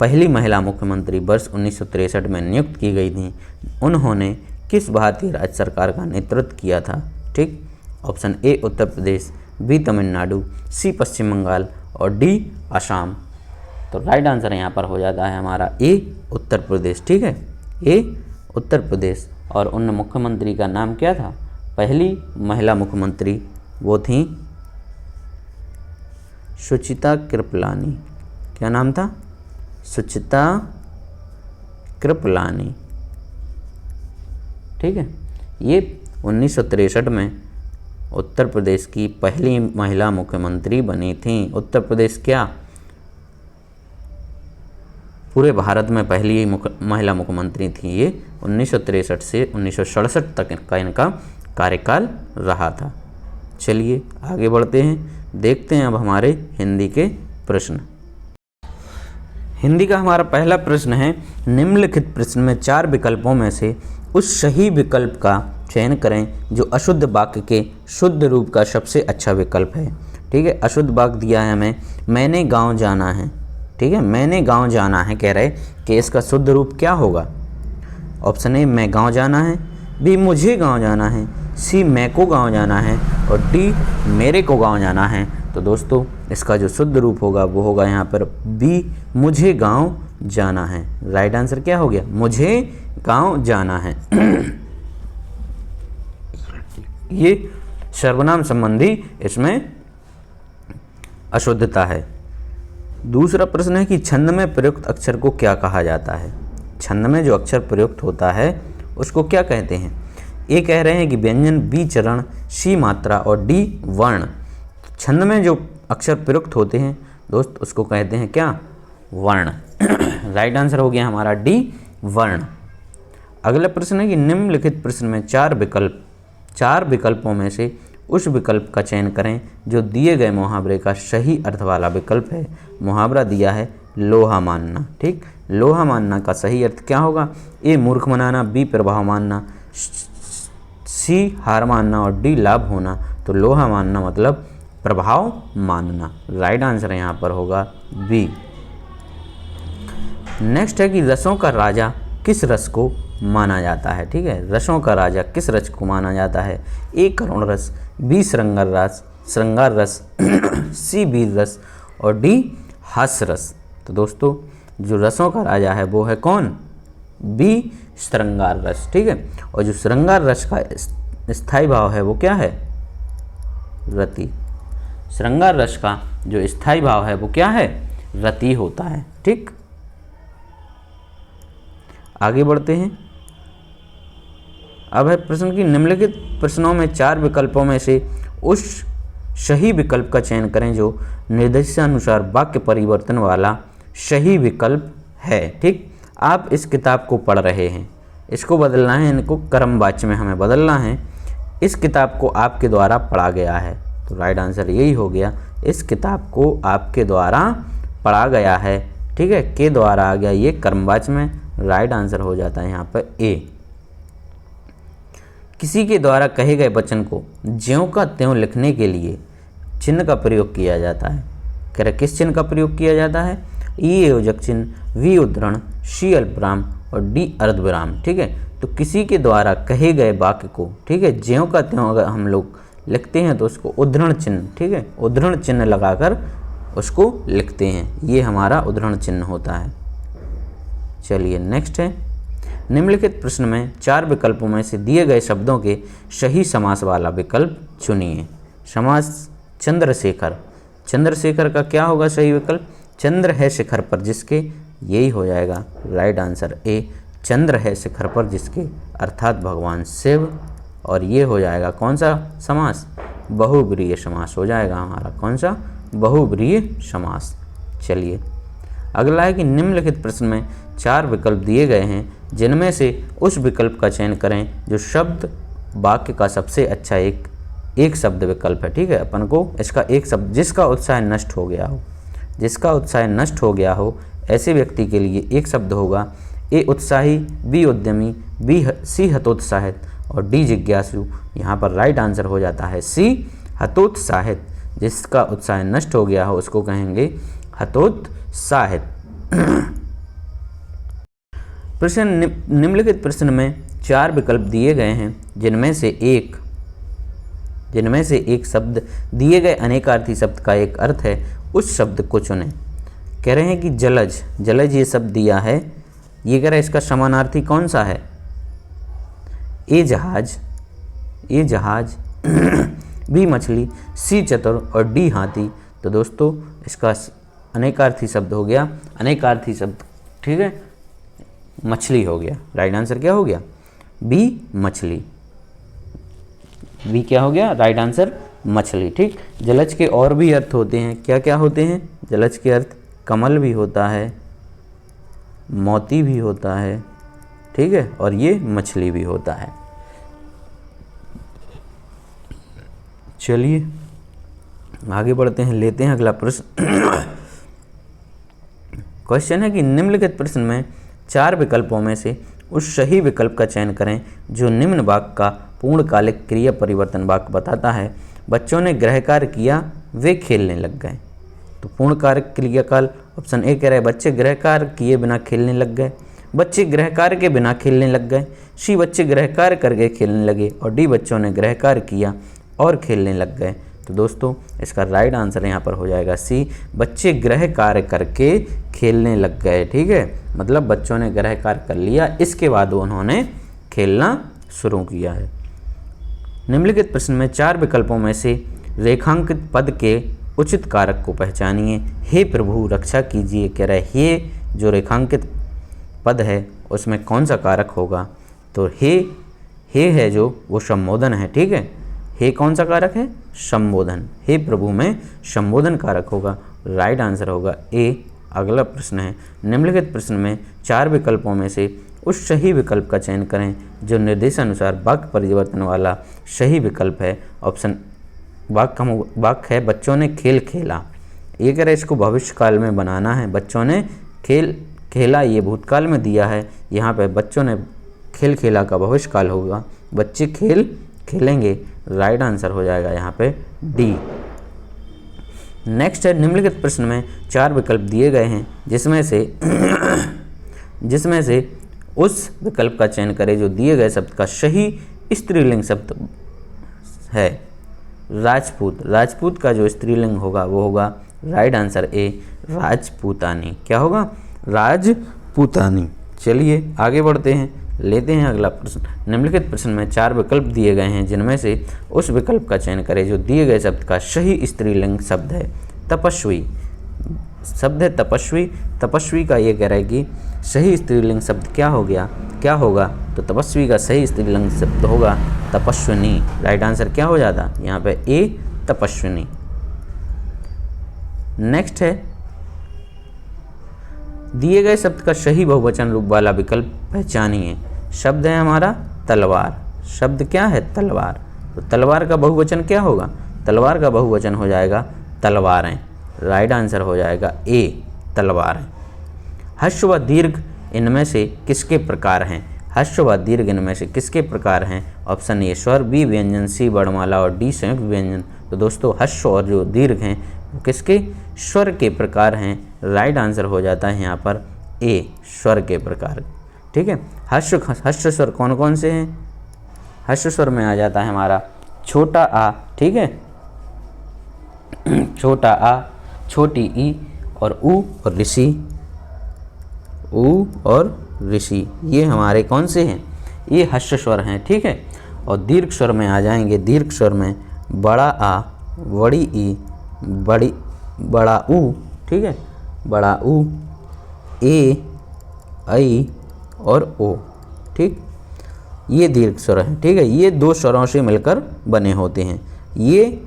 पहली महिला मुख्यमंत्री वर्ष 1963 में नियुक्त की गई थी, उन्होंने किस भारतीय राज्य सरकार का नेतृत्व किया था? ठीक, option A Uttar Pradesh, B Tamil Nadu, C Paschim Bangal और डी असम। तो राइट आंसर यहाँ पर हो जाता है हमारा ए उत्तर प्रदेश। ठीक है, ए उत्तर प्रदेश। और उन मुख्यमंत्री का नाम क्या था? पहली महिला मुख्यमंत्री वो थी सुचिता कृपलानी। क्या नाम था? सुचिता कृपलानी। ठीक है, ये 1963 में उत्तर प्रदेश की पहली महिला मुख्यमंत्री बनी थी। उत्तर प्रदेश क्या पूरे भारत में पहली महिला मुख्यमंत्री थी। ये 1963 से 1967 तक का इनका कार्यकाल रहा था। चलिए आगे बढ़ते हैं, देखते हैं अब हमारे हिंदी के प्रश्न। हिंदी का हमारा पहला प्रश्न है, निम्नलिखित प्रश्न में 4 विकल्पों में से उस सही विकल्प का चयन करें जो अशुद्ध वाक्य के शुद्ध रूप का सबसे अच्छा विकल्प है। ठीक है, अशुद्ध वाक्य दिया है हमें, मैंने गांव जाना है। ठीक है, मैंने गांव जाना है कह रहे कि इसका शुद्ध रूप क्या होगा? ऑप्शन ए मैं गांव जाना है, बी मुझे गांव जाना है, सी मैं को गांव जाना है और डी मेरे को गांव जाना है। तो दोस्तों इसका जो शुद्ध रूप होगा वो होगा यहाँ पर बी मुझे गांव जाना है। राइट आंसर क्या हो गया? मुझे गांव जाना है। ये सर्वनाम संबंधी इसमें अशुद्धता है। दूसरा प्रश्न है कि छंद में प्रयुक्त अक्षर को क्या कहा जाता है? छंद में जो अक्षर प्रयुक्त होता है उसको क्या कहते हैं? ए कह रहे हैं कि व्यंजन, बी चरण, सी मात्रा और डी वर्ण। छंद में जो अक्षर प्रयुक्त होते हैं दोस्त उसको कहते हैं क्या? वर्ण। राइट आंसर हो गया हमारा डी वर्ण। अगला प्रश्न है कि निम्नलिखित प्रश्न में 4 विकल्पों में से उस विकल्प का चयन करें जो दिए गए मुहावरे का सही अर्थ वाला विकल्प है। मुहावरा दिया है लोहा मानना। ठीक, लोहा मानना का सही अर्थ क्या होगा? ए मूर्ख बनाना, बी प्रभाव मानना, सी हार मानना और डी लाभ होना। तो लोहा मानना मतलब प्रभाव मानना। राइट आंसर यहाँ पर होगा बी। नेक्स्ट है कि रसों का राजा किस रस को माना जाता है? ठीक है, रसों का राजा किस रस को माना जाता है? ए करुण रस, बी श्रृंगार रस, सी वीर रस और डी हास्य रस। तो दोस्तों जो रसों का राजा है वो है कौन? बी श्रृंगार रस। ठीक है, और जो श्रृंगार रस का स्थायी भाव है वो क्या है? रति। श्रृंगार रस का जो स्थायी भाव है वो क्या है? रति होता है। ठीक, आगे बढ़ते हैं। अब है प्रश्न की निम्नलिखित प्रश्नों में 4 विकल्पों में से उस सही विकल्प का चयन करें जो निर्देशानुसार वाक्य परिवर्तन वाला सही विकल्प है। ठीक, आप इस किताब को पढ़ रहे हैं, इसको बदलना है, इनको कर्मवाच्य में हमें बदलना है। इस किताब को आपके द्वारा पढ़ा गया है। तो राइट आंसर यही हो गया, इस किताब को आपके द्वारा पढ़ा गया है। ठीक है, के द्वारा आ गया ये कर्मवाच्य में। राइट आंसर हो जाता है यहाँ पर ए। किसी के द्वारा कहे गए वचन को ज्यों का त्यों लिखने के लिए चिन्ह का प्रयोग किया जाता है। कह रहे किस चिन्ह का प्रयोग किया जाता है? ई योजक चिन्ह, वी उद्धरण, सी अल्पविराम और डी अर्धविराम। ठीक है, तो किसी के द्वारा कहे गए वाक्य को, ठीक है, ज्यों का त्यों अगर हम लोग लिखते हैं तो उसको उद्धरण चिन्ह, ठीक है, उद्धरण चिन्ह लगाकर उसको लिखते हैं, ये हमारा उद्धरण चिन्ह होता है। चलिए नेक्स्ट है, निम्नलिखित प्रश्न में 4 विकल्पों में से दिए गए शब्दों के सही समास वाला विकल्प चुनिए। समास चंद्रशेखर, चंद्रशेखर का क्या होगा सही विकल्प? चंद्र है शिखर पर जिसके, यही हो जाएगा राइट आंसर ए, चंद्र है शिखर पर जिसके, अर्थात भगवान शिव। और ये हो जाएगा कौन सा समास? बहुब्रीहि समास हो जाएगा हमारा, कौन सा? बहुब्रीहि समास। चलिए अगला है कि निम्नलिखित प्रश्न में 4 विकल्प दिए गए हैं, जिनमें से उस विकल्प का चयन करें जो शब्द वाक्य का सबसे अच्छा एक शब्द विकल्प है। ठीक है, अपन को इसका एक शब्द, जिसका उत्साह नष्ट हो गया हो, जिसका उत्साह नष्ट हो गया हो, ऐसे व्यक्ति के लिए एक शब्द होगा ए उत्साही, बी उद्यमी, सी हतोत्साहित और डी जिज्ञासु। यहाँ पर राइट आंसर हो जाता है सी हतोत्साहित। जिसका उत्साह नष्ट हो गया हो उसको कहेंगे हतोत्साहित। प्रश्न, निम्नलिखित प्रश्न में 4 विकल्प दिए गए हैं, जिनमें से एक शब्द दिए गए अनेकार्थी शब्द का एक अर्थ है, उस शब्द को चुनें। कह रहे हैं कि जलज, जलज ये शब्द दिया है, ये कह रहा है इसका समानार्थी कौन सा है? ए जहाज, ए जहाज, बी मछली, सी चतुर और डी हाथी। तो दोस्तों इसका अनेकार्थी शब्द हो गया, अनेकार्थी शब्द, ठीक है, मछली हो गया। राइट आंसर क्या हो गया? बी मछली। बी क्या हो गया? राइट आंसर मछली। ठीक, जलज के और भी अर्थ होते हैं, क्या क्या होते हैं जलज के अर्थ? कमल भी होता है, मोती भी होता है, ठीक है, और ये मछली भी होता है। चलिए आगे बढ़ते हैं, लेते हैं अगला प्रश्न। क्वेश्चन है कि निम्नलिखित प्रश्न में 4 विकल्पों में से उस सही विकल्प का चयन करें जो निम्न वाक्य का पूर्णकालिक क्रिया परिवर्तन वाक्य बताता है। बच्चों ने गृह कार्य किया, वे खेलने लग गए। तो पूर्णकालिक क्रियाकाल ऑप्शन ए कह रहा है बच्चे गृह कार्य किए बिना खेलने लग गए, बच्चे गृह कार्य के बिना खेलने लग गए, सी बच्चे गृह कार्य करके खेलने लगे और डी बच्चों ने गृह कार्य किया और खेलने लग गए। तो दोस्तों इसका राइट आंसर यहाँ पर हो जाएगा सी, बच्चे गृह कार्य करके खेलने लग गए। ठीक है, मतलब बच्चों ने गृह कार्य कर लिया, इसके बाद उन्होंने खेलना शुरू किया है। निम्नलिखित प्रश्न में 4 विकल्पों में से रेखांकित पद के उचित कारक को पहचानिए। हे प्रभु रक्षा कीजिए, कह रहे हे जो रेखांकित पद है उसमें कौन सा कारक होगा? तो हे है जो वो संबोधन है। ठीक है, हे कौन सा कारक है? संबोधन। हे प्रभु में संबोधन कारक होगा, राइट आंसर होगा ए। अगला प्रश्न है, निम्नलिखित प्रश्न में 4 विकल्पों में से उस सही विकल्प का चयन करें जो निर्देशानुसार वाक्य परिवर्तन वाला सही विकल्प है। ऑप्शन वाक्य है बच्चों ने खेल खेला, ये कह रहे इसको भविष्य काल में बनाना है। बच्चों ने खेल खेला, ये भूतकाल में दिया है, यहाँ पे बच्चों ने खेल खेला का भविष्य काल होगा, बच्चे खेल खेलेंगे। राइट आंसर हो जाएगा यहाँ पे डी। नेक्स्ट है, निम्नलिखित प्रश्न में 4 विकल्प दिए गए हैं जिसमें से उस विकल्प का चयन करें जो दिए गए शब्द का सही स्त्रीलिंग शब्द है। राजपूत, राजपूत का जो स्त्रीलिंग होगा वो होगा राइट आंसर ए, राजपूतानी। क्या होगा? राजपूतानी। चलिए आगे बढ़ते हैं, लेते हैं अगला प्रश्न। निम्नलिखित प्रश्न में 4 विकल्प दिए गए हैं जिनमें से उस विकल्प का चयन करें जो दिए गए शब्द का सही स्त्रीलिंग शब्द है। तपस्वी शब्द है तपस्वी, तपस्वी का ये कह रहा है कि सही स्त्रीलिंग शब्द क्या हो गया, क्या होगा? तो तपस्वी का सही स्त्रीलिंग शब्द होगा तपस्विनी। राइट आंसर क्या हो जाता यहाँ पे ए, तपस्विनी। नेक्स्ट है, दिए गए शब्द का सही बहुवचन रूप वाला विकल्प पहचानिए। शब्द है हमारा तलवार, शब्द क्या है? तलवार। तो तलवार का बहुवचन क्या होगा? तलवार का बहुवचन हो जाएगा तलवारें। राइट आंसर हो जाएगा ए, तलवारें। हर्ष व दीर्घ इनमें से किसके प्रकार हैं? हर्ष व दीर्घ इनमें से किसके प्रकार हैं? ऑप्शन ए स्वर, बी व्यंजन, सी वर्णमाला और डी संयुक्त व्यंजन। तो दोस्तों हर्ष और जो दीर्घ हैं वो किसके? स्वर के प्रकार हैं। राइट आंसर हो जाता है यहाँ पर ए, स्वर के प्रकार। ठीक है, हर्ष स्वर कौन कौन से हैं? हर्ष स्वर में आ जाता है हमारा छोटा आ, ठीक है, छोटा आ, छोटी ई और ऊ और ऋषि, ऊ और ऋषि, ये हमारे कौन से हैं? ये हर्ष स्वर हैं। ठीक है, और दीर्घ स्वर में आ जाएंगे। दीर्घ स्वर में बड़ा आ, बड़ी ई, बड़ा ऊ, ठीक है, बड़ा ऊ, ए, ऐ और ओ। ठीक, ये दीर्घ स्वर हैं। ठीक है, ये दो स्वरों से मिलकर बने होते हैं। ये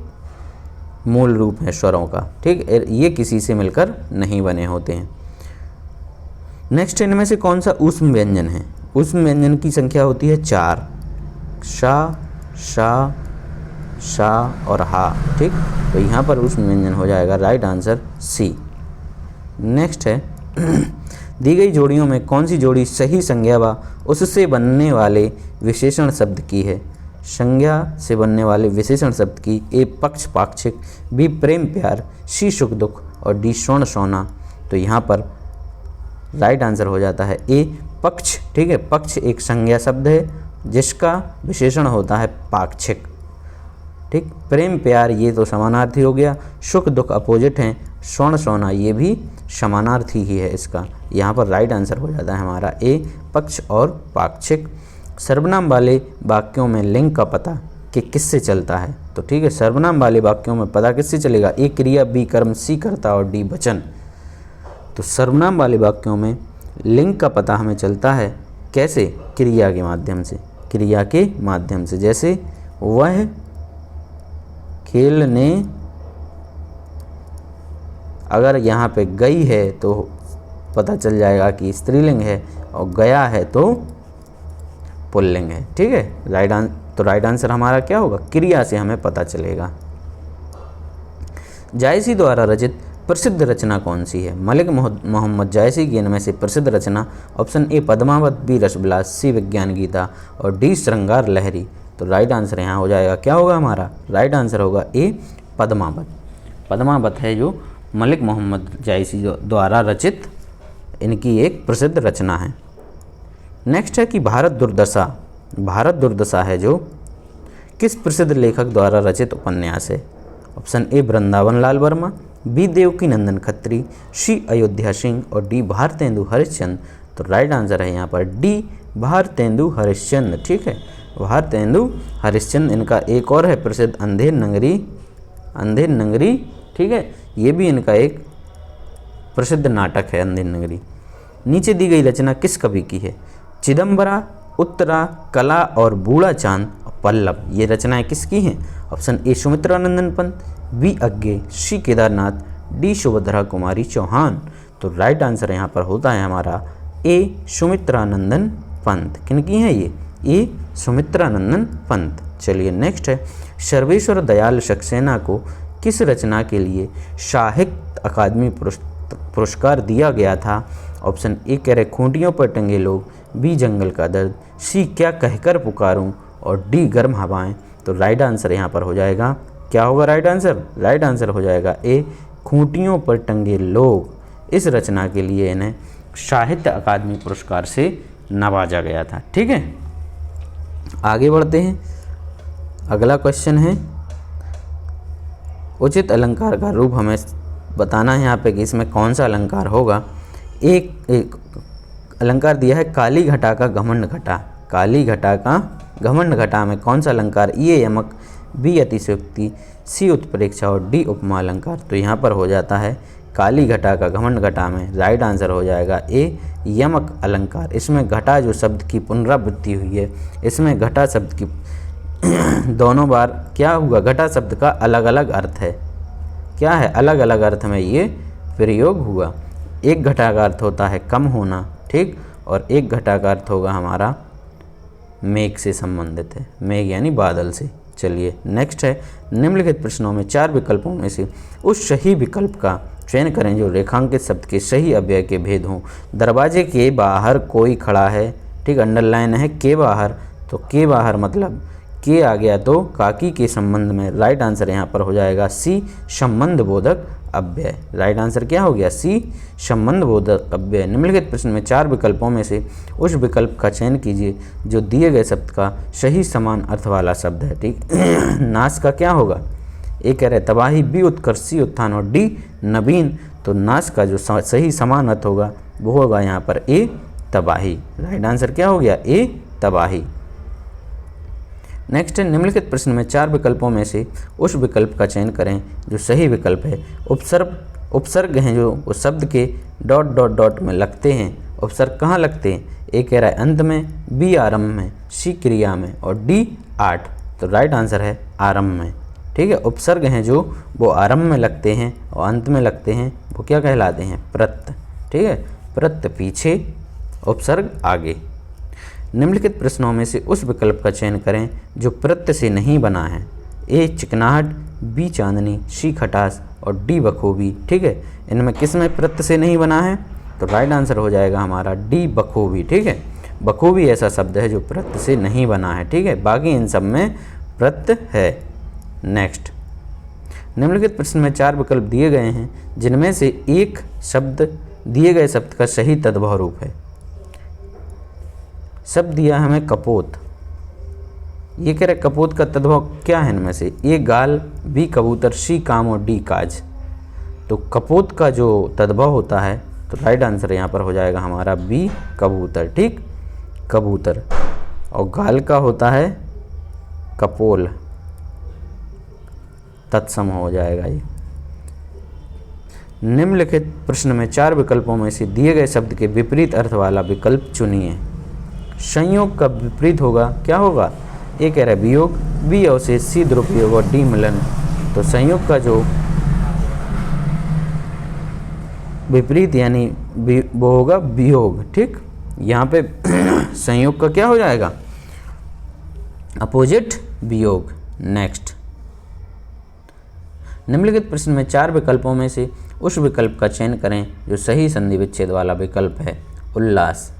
मूल रूप है स्वरों का। ठीक, ये किसी से मिलकर नहीं बने होते हैं। नेक्स्ट इनमें से कौन सा ऊष्म व्यंजन है? ऊष्म व्यंजन की संख्या होती है 4, शा, शा, शा और हा। ठीक, तो यहाँ पर ऊष्म व्यंजन हो जाएगा राइट आंसर सी। नेक्स्ट है दी गई जोड़ियों में कौन सी जोड़ी सही संज्ञा व उससे बनने वाले विशेषण शब्द की है? संज्ञा से बनने वाले विशेषण शब्द की ए पक्ष पाक्षिक, बी प्रेम प्यार, सी सुख दुख और डी स्वर्ण सोना। तो यहाँ पर राइट आंसर हो जाता है ए पक्ष। ठीक है, पक्ष एक संज्ञा शब्द है जिसका विशेषण होता है पाक्षिक। ठीक, प्रेम प्यार ये तो समानार्थी हो गया, सुख दुख अपोजिट हैं, स्वर्ण सोना ये भी समानार्थी ही है इसका। यहाँ पर राइट आंसर हो जाता है हमारा ए पक्ष और पाक्षिक। सर्वनाम वाले वाक्यों में लिंग का पता कि किससे चलता है? तो ठीक है, सर्वनाम वाले वाक्यों में पता किससे चलेगा? ए क्रिया, बी कर्म, सी कर्ता और डी वचन। तो सर्वनाम वाले वाक्यों में लिंग का पता हमें चलता है कैसे? क्रिया के माध्यम से, क्रिया के माध्यम से। जैसे वह खेलने, अगर यहाँ पे गई है तो पता चल जाएगा कि स्त्रीलिंग है, और गया है तो पुल्लिंग है। ठीक है, राइट आंसर हमारा क्या होगा? क्रिया से हमें पता चलेगा। जायसी द्वारा रचित प्रसिद्ध रचना कौन सी है? मलिक मोहम्मद जायसी की इनमें से प्रसिद्ध रचना ऑप्शन ए पद्मावत, बी रसविलास, सी विज्ञान गीता और डी श्रृंगार लहरी। तो राइट आंसर यहाँ हो जाएगा क्या होगा हमारा? राइट आंसर होगा ए पद्मावत। पद्मावत है जो मलिक मोहम्मद जायसी द्वारा रचित इनकी एक प्रसिद्ध रचना है। नेक्स्ट है कि भारत दुर्दशा है जो किस प्रसिद्ध लेखक द्वारा रचित उपन्यास है? Option A Vrindavan Lal Verma, B Devaki Nandan Khatri, C Ayodhya Singh और डी भारतेंदु हरिश्चंद्र। तो राइट आंसर है यहाँ पर डी भारतेंदु हरिश्चंद्र। ठीक है, भारतेंदु हरिश्चंद्र। इनका एक और है प्रसिद्ध अंधेर नगरी। ठीक है, ये भी इनका एक प्रसिद्ध नाटक है अंधेर नगरी। नीचे दी गई रचना किस कवि की है? चिदम्बरा, उत्तरा, कला और बूढ़ा चांद और पल्लव, ये रचनाएं किसकी हैं? Option A Sumitranandan Pant, B Agyeya, C Kedarnath, D Subhadra Kumari Chauhan. तो राइट आंसर यहाँ पर होता है हमारा ए सुमित्रानंदन पंत। किनकी हैं ये? ए सुमित्रानंदन पंत। चलिए नेक्स्ट है सर्वेश्वर दयाल सक्सेना को किस रचना के लिए साहित्य अकादमी पुरस्कार दिया गया था? ऑप्शन ए कह रहे खूंटियों पर टंगे लोग, बी जंगल का दर्द, सी क्या कहकर पुकारूं और डी गर्म हवाएं। तो राइट आंसर यहाँ पर हो जाएगा क्या होगा? राइट आंसर हो जाएगा ए खूंटियों पर टंगे लोग। इस रचना के लिए इन्हें साहित्य अकादमी पुरस्कार से नवाजा गया था। ठीक है, आगे बढ़ते हैं। अगला क्वेश्चन है उचित अलंकार का रूप हमें बताना है यहाँ पे कि इसमें कौन सा अलंकार होगा। एक अलंकार दिया है काली घटा का घमंड घटा। काली घटा का घमंड घटा में कौन सा अलंकार? ए यमक, बी अतिशयोक्ति, सी उत्प्रेक्षा और डी उपमा अलंकार। तो यहाँ पर हो जाता है काली घटा का घमंड घटा में राइट आंसर हो जाएगा ए यमक अलंकार। इसमें घटा जो शब्द की पुनरावृत्ति हुई है, इसमें घटा शब्द की दोनों बार क्या हुआ? घटा शब्द का अलग अलग अर्थ है। क्या है? अलग अलग अर्थ में ये प्रयोग हुआ। एक घटा का अर्थ होता है कम होना, ठीक, और एक घटा का अर्थ होगा हमारा मेघ से संबंधित है, मेघ यानी बादल से। चलिए नेक्स्ट है निम्नलिखित प्रश्नों में 4 विकल्पों में से उस सही विकल्प का चयन करें जो रेखांकित शब्द के सही अव्यय के भेद हों। दरवाजे के बाहर कोई खड़ा है, ठीक, अंडरलाइन है के बाहर, तो के बाहर मतलब के आ गया तो काकी के संबंध में। राइट आंसर यहाँ पर हो जाएगा सी, संबंध बोधक अव्यय। राइट आंसर क्या हो गया? सी, संबंध बोधक अव्यय। निम्नलिखित प्रश्न में 4 विकल्पों में से उस विकल्प का चयन कीजिए जो दिए गए शब्द का सही समान अर्थ वाला शब्द है। ठीक नाश का क्या होगा? ए कह रहे तबाही, बी उत्कर्ष, सी उत्थान और डी नवीन। तो नाश का जो सही समान अर्थ होगा वो होगा यहाँ पर ए तबाही। राइट आंसर क्या हो गया? ए तबाही। नेक्स्ट है, निम्नलिखित प्रश्न में 4 विकल्पों में से उस विकल्प का चयन करें जो सही विकल्प है। उपसर्ग हैं जो वो शब्द के डॉट डॉट डॉट में लगते हैं। उपसर्ग कहाँ लगते हैं? ए कह रहा है अंत में, बी आरंभ में, सी क्रिया में और डी आठ। तो राइट आंसर है आरंभ में। ठीक है, उपसर्ग हैं जो वो आरंभ में लगते हैं और अंत में लगते हैं, वो क्या कहलाते हैं? प्रत्यय। ठीक है, प्रत्यय पीछे, उपसर्ग आगे। निम्नलिखित प्रश्नों में से उस विकल्प का चयन करें जो प्रत्यय से नहीं बना है। ए चिकनाहट, बी चांदनी, सी खटास और डी बखूबी। ठीक है, इनमें किस में प्रत्यय से नहीं बना है? तो राइट आंसर हो जाएगा हमारा डी बखूबी। ठीक है, बखूबी ऐसा शब्द है जो प्रत्यय से नहीं बना है। ठीक है, बाकी इन सब में प्रत्यय है। नेक्स्ट, निम्नलिखित प्रश्न में 4 विकल्प दिए गए हैं जिनमें से एक शब्द दिए गए शब्द का सही तद्भव रूप है। शब्द दिया है हमें कपोत। ये कह रहे कपोत का तद्भव क्या है इनमें से? ए गाल, बी कबूतर, सी काम और डी काज। तो कपोत का जो तद्भव होता है तो राइट आंसर यहाँ पर हो जाएगा हमारा बी कबूतर। ठीक, कबूतर। और गाल का होता है कपोल, तत्सम हो जाएगा ये। निम्नलिखित प्रश्न में 4 विकल्पों में से दिए गए शब्द के विपरीत अर्थ वाला विकल्प चुनिए। संयोग का विपरीत होगा क्या होगा? ए कह रहा है वियोग, बी अवशेष, सी दुरुपयोग और डी मिलन। तो संयोग का जो विपरीत यानी वो होगा वियोग। ठीक, यहाँ पे संयोग का क्या हो जाएगा? अपोजिट, वियोग। नेक्स्ट, निम्नलिखित प्रश्न में 4 विकल्पों में से उस विकल्प का चयन करें जो सही संधि विच्छेद वाला विकल्प है। उल्लास।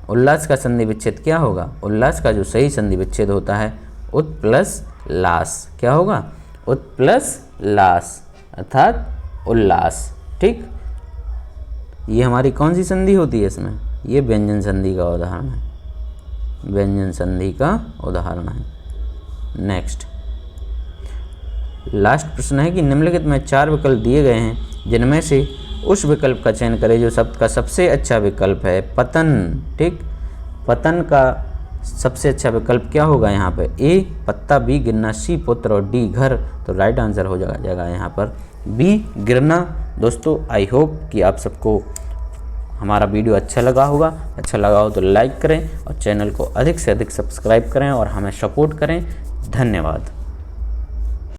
उल्लास का संधि विच्छेद क्या होगा? उल्लास का जो सही संधि विच्छेद होता है उत प्लस लास। क्या होगा? उत प्लस लास अर्थात उल्लास। ठीक, ये हमारी कौन सी संधि होती है इसमें? ये व्यंजन संधि का उदाहरण है, व्यंजन संधि का उदाहरण है। नेक्स्ट, लास्ट प्रश्न है कि निम्नलिखित में 4 विकल्प दिए गए हैं जिनमें से उस विकल्प का चयन करें जो शब्द का सबसे अच्छा विकल्प है। पतन। ठीक, पतन का सबसे अच्छा विकल्प क्या होगा यहाँ पे? ए पत्ता, बी गिरना, सी पुत्र और डी घर। तो राइट आंसर हो जाएगा यहाँ पर बी गिरना। दोस्तों, आई होप कि आप सबको हमारा वीडियो अच्छा लगा होगा। अच्छा लगा हो तो लाइक करें और चैनल को अधिक से अधिक सब्सक्राइब करें और हमें सपोर्ट करें। धन्यवाद।